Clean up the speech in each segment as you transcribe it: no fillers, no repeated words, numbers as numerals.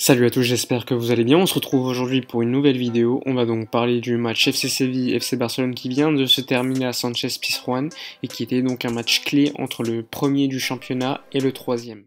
Salut à tous, j'espère que vous allez bien. On se retrouve aujourd'hui pour une nouvelle vidéo. On va donc parler du match FC Séville FC Barcelone qui vient de se terminer à Sánchez-Pizjuán et qui était donc un match clé entre le premier du championnat et le troisième.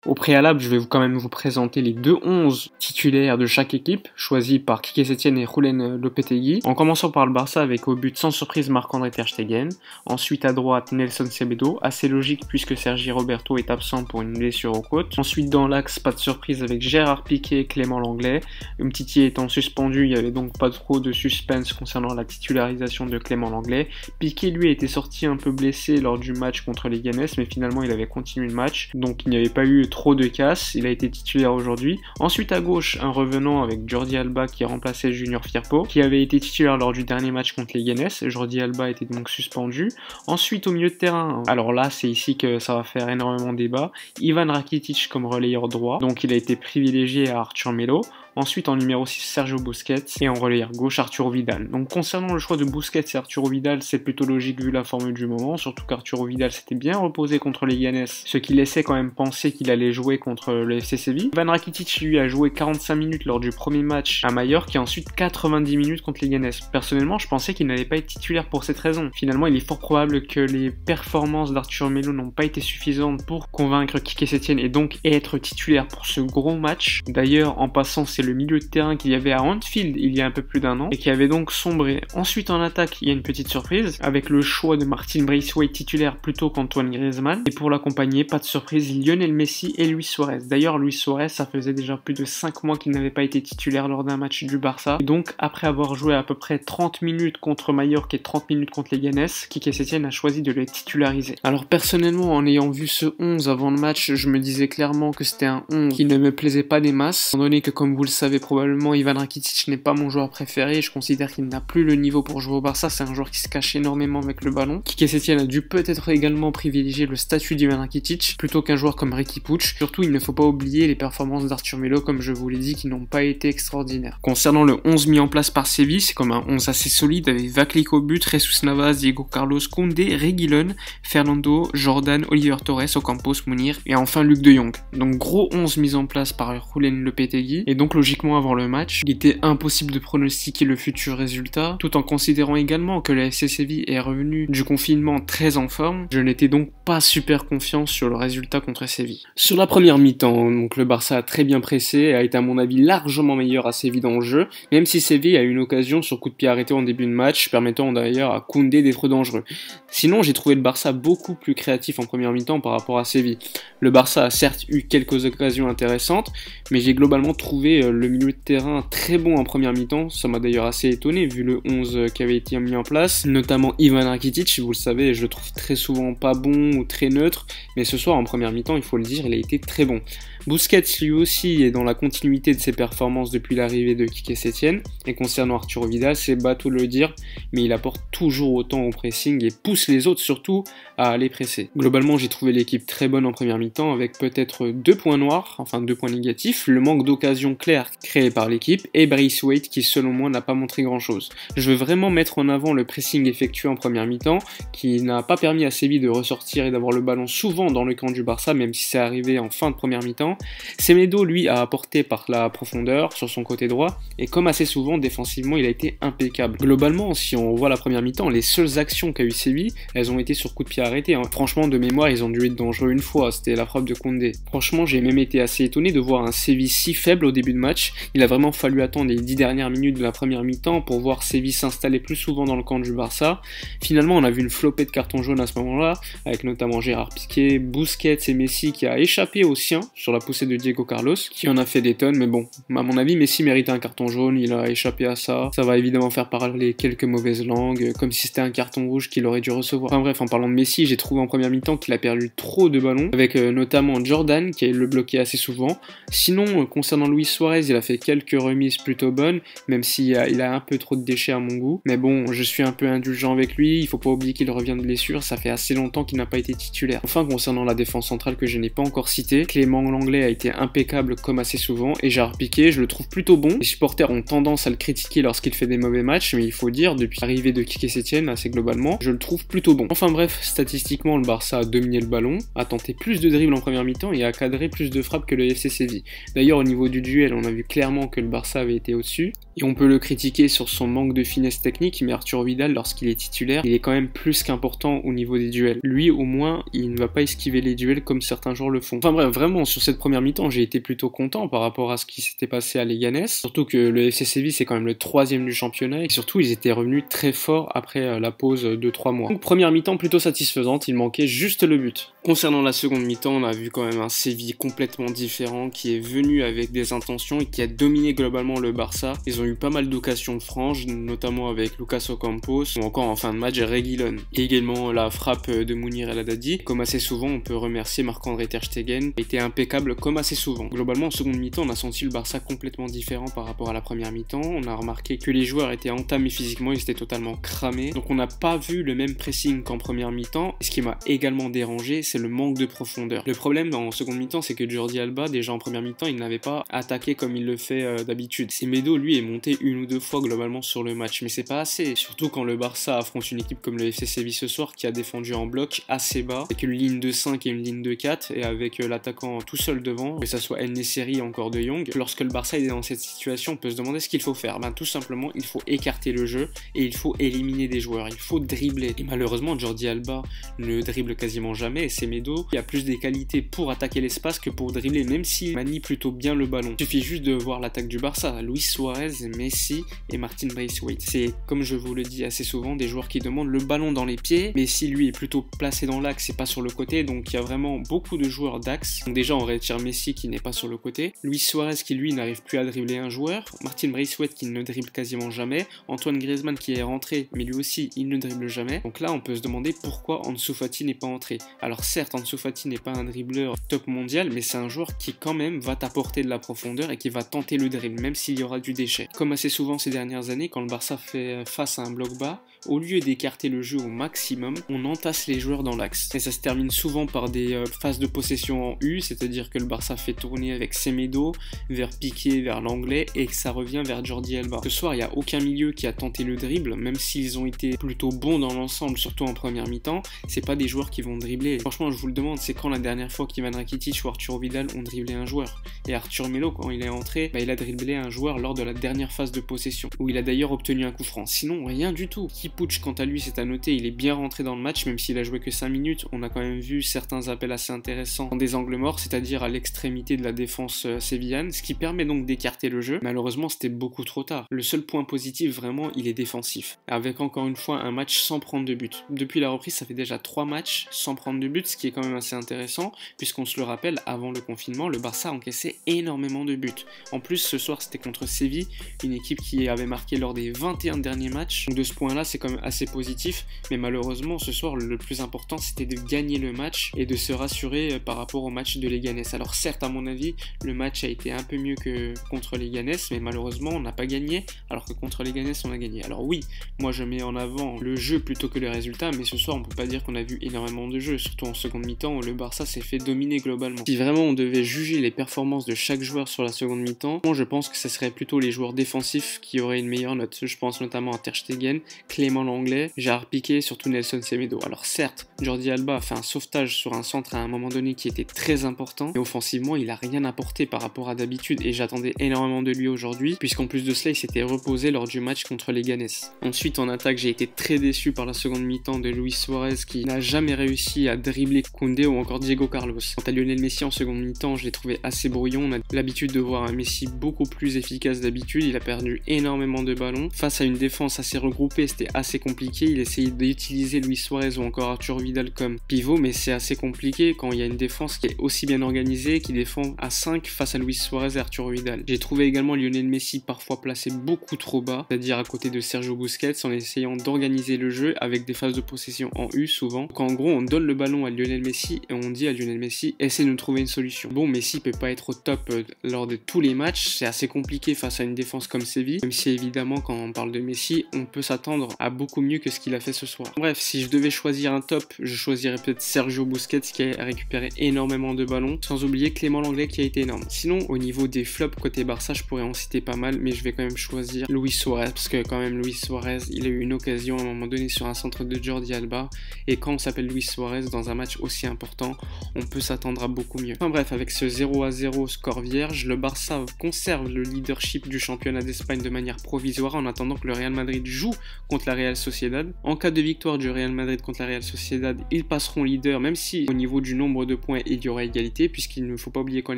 Au préalable, je vais quand même vous présenter les deux 11 titulaires de chaque équipe, choisis par Quique Setién et Julen Lopetegui, en commençant par le Barça avec au but sans surprise Marc-André Ter Stegen, ensuite à droite Nelson Semedo, assez logique puisque Sergi Roberto est absent pour une blessure aux côtes, ensuite dans l'axe, pas de surprise avec Gérard Piqué et Clément Lenglet, Umtiti étant suspendu, il n'y avait donc pas trop de suspense concernant la titularisation de Clément Lenglet. Piqué lui était sorti un peu blessé lors du match contre les Ganes, mais finalement il avait continué le match, donc il n'y avait pas eu trop de casse, il a été titulaire aujourd'hui. Ensuite à gauche, un revenant avec Jordi Alba qui remplaçait Junior Firpo, qui avait été titulaire lors du dernier match contre les Ganes. Jordi Alba était donc suspendu. Ensuite au milieu de terrain, alors là c'est ici que ça va faire énormément débat, Ivan Rakitic comme relayeur droit, donc il a été privilégié à Arthur Melo. Ensuite en numéro 6 Sergio Busquets et en relayeur gauche Arturo Vidal. Donc concernant le choix de Busquets et Arturo Vidal, c'est plutôt logique vu la formule du moment, surtout qu'Arturo Vidal s'était bien reposé contre les Ganes, ce qui laissait quand même penser qu'il allait jouer contre le FC Séville. Ivan Rakitic lui a joué 45 minutes lors du premier match à Majorque et ensuite 90 minutes contre les Ganes. Personnellement je pensais qu'il n'allait pas être titulaire pour cette raison. Finalement il est fort probable que les performances d'Arturo Melo n'ont pas été suffisantes pour convaincre Quique Setién et donc être titulaire pour ce gros match. D'ailleurs en passant c'est le milieu de terrain qu'il y avait à Anfield il y a un peu plus d'un an et qui avait donc sombré. Ensuite en attaque il y a une petite surprise avec le choix de Martin Braithwaite titulaire plutôt qu'Antoine Griezmann et pour l'accompagner pas de surprise Lionel Messi et Luis Suarez. D'ailleurs Luis Suarez ça faisait déjà plus de 5 mois qu'il n'avait pas été titulaire lors d'un match du Barça et donc après avoir joué à peu près 30 minutes contre Majorque et 30 minutes contre les Ganes, Quique Setién a choisi de les titulariser. Alors personnellement en ayant vu ce 11 avant le match je me disais clairement que c'était un 11 qui ne me plaisait pas des masses étant donné que comme vous le savez probablement Ivan Rakitic n'est pas mon joueur préféré, je considère qu'il n'a plus le niveau pour jouer au Barça, c'est un joueur qui se cache énormément avec le ballon. Quique Setién a dû peut-être également privilégier le statut d'Ivan Rakitic plutôt qu'un joueur comme Riqui Puig. Surtout il ne faut pas oublier les performances d'Arthur Melo comme je vous l'ai dit qui n'ont pas été extraordinaires. Concernant le 11 mis en place par Séville, c'est comme un 11 assez solide avec Vaclik au but, Jesus Navas, Diego Carlos, Koundé, Reguilón, Fernando, Jordan, Oliver Torres, Ocampos, Mounir et enfin Luc de Jong. Donc gros 11 mis en place par Julen Lopetegui et donc logiquement avant le match, il était impossible de pronostiquer le futur résultat, tout en considérant également que la FC Séville est revenu du confinement très en forme. Je n'étais donc pas super confiant sur le résultat contre Séville. Sur la première mi-temps, donc le Barça a très bien pressé et a été à mon avis largement meilleur à Séville dans le jeu, même si Séville a eu une occasion sur coup de pied arrêté en début de match, permettant d'ailleurs à Koundé d'être dangereux. Sinon, j'ai trouvé le Barça beaucoup plus créatif en première mi-temps par rapport à Séville. Le Barça a certes eu quelques occasions intéressantes, mais j'ai globalement trouvé le milieu de terrain très bon en première mi-temps, ça m'a d'ailleurs assez étonné vu le 11 qui avait été mis en place, notamment Ivan Rakitic, vous le savez, je le trouve très souvent pas bon ou très neutre, mais ce soir en première mi-temps, il faut le dire, il a été très bon. Busquets lui aussi est dans la continuité de ses performances depuis l'arrivée de Quique Setién, et concernant Arturo Vidal, c'est bateau de le dire, mais il apporte toujours autant au pressing et pousse les autres surtout à aller presser. Globalement, j'ai trouvé l'équipe très bonne en première mi-temps avec peut-être 2 points noirs, enfin 2 points négatifs, le manque d'occasion claire créé par l'équipe et Braithwaite qui selon moi n'a pas montré grand chose. Je veux vraiment mettre en avant le pressing effectué en première mi-temps qui n'a pas permis à Séville de ressortir et d'avoir le ballon souvent dans le camp du Barça même si c'est arrivé en fin de première mi-temps. Semedo lui a apporté par la profondeur sur son côté droit et comme assez souvent défensivement il a été impeccable. Globalement si on voit la première mi-temps, les seules actions qu'a eu Séville elles ont été sur coup de pied arrêté. Franchement de mémoire ils ont dû être dangereux une fois, c'était la frappe de Koundé. Franchement j'ai même été assez étonné de voir un Séville si faible au début de match, il a vraiment fallu attendre les 10 dernières minutes de la première mi-temps pour voir Séville s'installer plus souvent dans le camp du Barça. Finalement on a vu une flopée de cartons jaunes à ce moment-là, avec notamment Gérard Piqué, Busquets et Messi qui a échappé au sien sur la poussée de Diego Carlos, qui en a fait des tonnes, mais bon, à mon avis Messi méritait un carton jaune, il a échappé à ça, ça va évidemment faire parler quelques mauvaises langues, comme si c'était un carton rouge qu'il aurait dû recevoir. Enfin bref, en parlant de Messi, j'ai trouvé en première mi-temps qu'il a perdu trop de ballons, avec notamment Jordan qui le bloquait assez souvent. Sinon, concernant Luis Suarez, il a fait quelques remises plutôt bonnes, même s'il a un peu trop de déchets à mon goût. Mais bon, je suis un peu indulgent avec lui, il faut pas oublier qu'il revient de blessure, ça fait assez longtemps qu'il n'a pas été titulaire. Enfin, concernant la défense centrale que je n'ai pas encore citée, Clément Lenglet l'anglais a été impeccable comme assez souvent, et Gérard Piqué, je le trouve plutôt bon. Les supporters ont tendance à le critiquer lorsqu'il fait des mauvais matchs, mais il faut dire, depuis l'arrivée de Quique Setién, assez globalement, je le trouve plutôt bon. Enfin bref, statistiquement, le Barça a dominé le ballon, a tenté plus de dribbles en première mi-temps et a cadré plus de frappes que le FC Séville. D'ailleurs, au niveau du duel, on a vu clairement que le Barça avait été au-dessus, et on peut le critiquer sur son manque de finesse technique, mais Arturo Vidal, lorsqu'il est titulaire, il est quand même plus qu'important au niveau des duels. Lui, au moins, il ne va pas esquiver les duels comme certains joueurs le font. Enfin bref, vraiment, sur cette première mi-temps, j'ai été plutôt content par rapport à ce qui s'était passé à Leganés, surtout que le FC Séville, c'est quand même le 3e du championnat, et surtout, ils étaient revenus très forts après la pause de 3 mois. Donc première mi-temps plutôt satisfaisante, il manquait juste le but. Concernant la seconde mi-temps, on a vu quand même un Séville complètement différent, qui est venu avec des intentions et qui a dominé globalement le Barça. Ils ont eu pas mal d'occasions franches, notamment avec Lucas Ocampos, ou encore en fin de match Reguilón. Et également la frappe de Mounir El Haddadi. Comme assez souvent, on peut remercier Marc-André Ter Stegen, qui a été impeccable comme assez souvent. Globalement, en seconde mi-temps, on a senti le Barça complètement différent par rapport à la première mi-temps. On a remarqué que les joueurs étaient entamés physiquement, ils étaient totalement cramés. Donc on n'a pas vu le même pressing qu'en première mi-temps. Et ce qui m'a également dérangé, c'est le manque de profondeur. Le problème en seconde mi-temps, c'est que Jordi Alba, déjà en première mi-temps, il n'avait pas attaqué comme il le fait d'habitude. Semedo, lui, est monté une ou deux fois globalement sur le match, mais c'est pas assez. Surtout quand le Barça affronte une équipe comme le FC Séville ce soir, qui a défendu en bloc assez bas, avec une ligne de 5 et une ligne de 4, et avec l'attaquant tout seul devant, que ça soit El Nesseri ou encore De Jong. Lorsque le Barça est dans cette situation, on peut se demander ce qu'il faut faire. Ben, tout simplement, il faut écarter le jeu, et il faut éliminer des joueurs, il faut dribbler. Et malheureusement, Jordi Alba ne dribble quasiment jamais, et Semedo, il a plus des qualités pour attaquer l'espace que pour dribbler, même s'il manie plutôt bien le ballon. Il suffit juste de voir l'attaque du Barça, Luis Suarez, Messi et Martin Braithwaite. C'est, comme je vous le dis assez souvent, des joueurs qui demandent le ballon dans les pieds. Messi, lui, est plutôt placé dans l'axe et pas sur le côté, donc il y a vraiment beaucoup de joueurs d'axe. Donc déjà, on retire Messi qui n'est pas sur le côté, Luis Suarez qui, lui, n'arrive plus à dribbler un joueur, Martin Braithwaite qui ne dribble quasiment jamais, Antoine Griezmann qui est rentré, mais lui aussi, il ne dribble jamais. Donc là, on peut se demander pourquoi Ansu Fati n'est pas entré. Alors certes, Ansu Fati n'est pas un dribbleur top mondial, mais c'est un joueur qui quand même va t'apporter de la profondeur et qui va tenter le dribble, même s'il y aura du déchet. Comme assez souvent ces dernières années, quand le Barça fait face à un bloc bas, au lieu d'écarter le jeu au maximum, on entasse les joueurs dans l'axe. Et ça se termine souvent par des phases de possession en U, c'est-à-dire que le Barça fait tourner avec Semedo vers Piqué, vers l'anglais, et que ça revient vers Jordi Alba. Ce soir, il n'y a aucun milieu qui a tenté le dribble, même s'ils ont été plutôt bons dans l'ensemble, surtout en première mi-temps, c'est pas des joueurs qui vont dribbler. Franchement, je vous le demande, c'est quand la dernière fois qu'Ivan Rakitic ou Arturo Vidal ont dribblé un joueur? Et Arthur Melo, quand il est entré, il a dribblé un joueur lors de la dernière phase de possession, où il a d'ailleurs obtenu un coup franc. Sinon, rien du tout. Kipouch, quant à lui, c'est à noter, il est bien rentré dans le match, même s'il a joué que 5 minutes. On a quand même vu certains appels assez intéressants dans des angles morts, c'est-à-dire à l'extrémité de la défense sévillane, ce qui permet donc d'écarter le jeu. Malheureusement, c'était beaucoup trop tard. Le seul point positif, vraiment, il est défensif, avec encore une fois un match sans prendre de but. Depuis la reprise, ça fait déjà 3 matchs sans prendre de but, ce qui est quand même assez intéressant, puisqu'on se le rappelle, avant le confinement, le Barça encaissait énormément de buts. En plus, ce soir, c'était contre Séville, une équipe qui avait marqué lors des 21 derniers matchs. Donc de ce point-là, c'est quand même assez positif, mais malheureusement, ce soir, le plus important, c'était de gagner le match et de se rassurer par rapport au match de Leganés. Alors certes, à mon avis, le match a été un peu mieux que contre Leganés, mais malheureusement, on n'a pas gagné, alors que contre Leganés, on a gagné. Alors oui, moi je mets en avant le jeu plutôt que le résultat, mais ce soir, on peut pas dire qu'on a vu énormément de jeux, surtout en seconde mi-temps où le Barça s'est fait dominer globalement. Si vraiment on devait juger les performances de chaque joueur sur la seconde mi-temps, moi je pense que ce serait plutôt les joueurs défensifs qui auraient une meilleure note. Je pense notamment à Ter Stegen, Clément Lenglet, Gérard Piqué et surtout Nelson Semedo. Alors certes, Jordi Alba a fait un sauvetage sur un centre à un moment donné qui était très important, mais offensivement il a rien apporté par rapport à d'habitude et j'attendais énormément de lui aujourd'hui, puisqu'en plus de cela il s'était reposé lors du match contre Leganés. Ensuite en attaque, j'ai été très déçu par la seconde mi-temps de Luis Suarez qui n'a jamais réussi à dribbler Koundé ou encore Diego Carlos. Quant à Lionel Messi en seconde mi-temps, je l'ai trouvé assez brouillon. On a l'habitude de voir un Messi beaucoup plus efficace d'habitude, il a perdu énormément de ballons. Face à une défense assez regroupée, c'était assez compliqué, il essayait d'utiliser Luis Suarez ou encore Arturo Vidal comme pivot, mais c'est assez compliqué quand il y a une défense qui est aussi bien organisée, qui défend à 5 face à Luis Suarez et Arturo Vidal. J'ai trouvé également Lionel Messi parfois placé beaucoup trop bas, c'est-à-dire à côté de Sergio Busquets, en essayant d'organiser le jeu avec des phases de possession en U souvent. Donc en gros, on donne le ballon à Lionel Messi et on dit à Lionel Messi, essaie de nous trouver une solution. Bon, Messi peut pas être au top lors de tous les matchs, c'est assez compliqué face à une défense comme Séville, même si évidemment quand on parle de Messi, on peut s'attendre à beaucoup mieux que ce qu'il a fait ce soir. Bref, si je devais choisir un top, je choisirais peut-être Sergio Busquets qui a récupéré énormément de ballons, sans sans oublier Clément Lenglet qui a été énorme. Sinon, au niveau des flops côté Barça, je pourrais en citer pas mal, mais je vais quand même choisir Luis Suarez, parce que quand même Luis Suarez, il a eu une occasion à un moment donné sur un centre de Jordi Alba, et quand on s'appelle Luis Suarez dans un match aussi important, on peut s'attendre à beaucoup mieux. Enfin bref, avec ce 0-0 score vierge, le Barça conserve le leadership du championnat d'Espagne de manière provisoire en attendant que le Real Madrid joue contre la Real Sociedad. En cas de victoire du Real Madrid contre la Real Sociedad, ils passeront leader, même si au niveau du nombre de points, il y aura égalité, puisqu'il ne faut pas oublier qu'en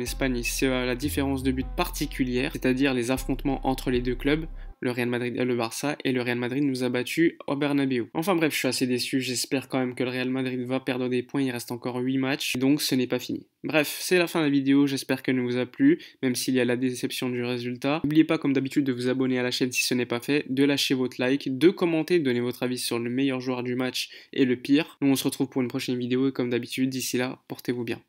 Espagne, c'est la différence de but particulière, c'est-à-dire les affrontements entre les deux clubs, le Real Madrid et le Barça, et le Real Madrid nous a battus au Bernabéu. Enfin bref, je suis assez déçu, j'espère quand même que le Real Madrid va perdre des points, il reste encore 8 matchs, donc ce n'est pas fini. Bref, c'est la fin de la vidéo, j'espère qu'elle vous a plu, même s'il y a la déception du résultat. N'oubliez pas comme d'habitude de vous abonner à la chaîne si ce n'est pas fait, de lâcher votre like, de commenter, de donner votre avis sur le meilleur joueur du match et le pire. Nous on se retrouve pour une prochaine vidéo et comme d'habitude, d'ici là, portez-vous bien.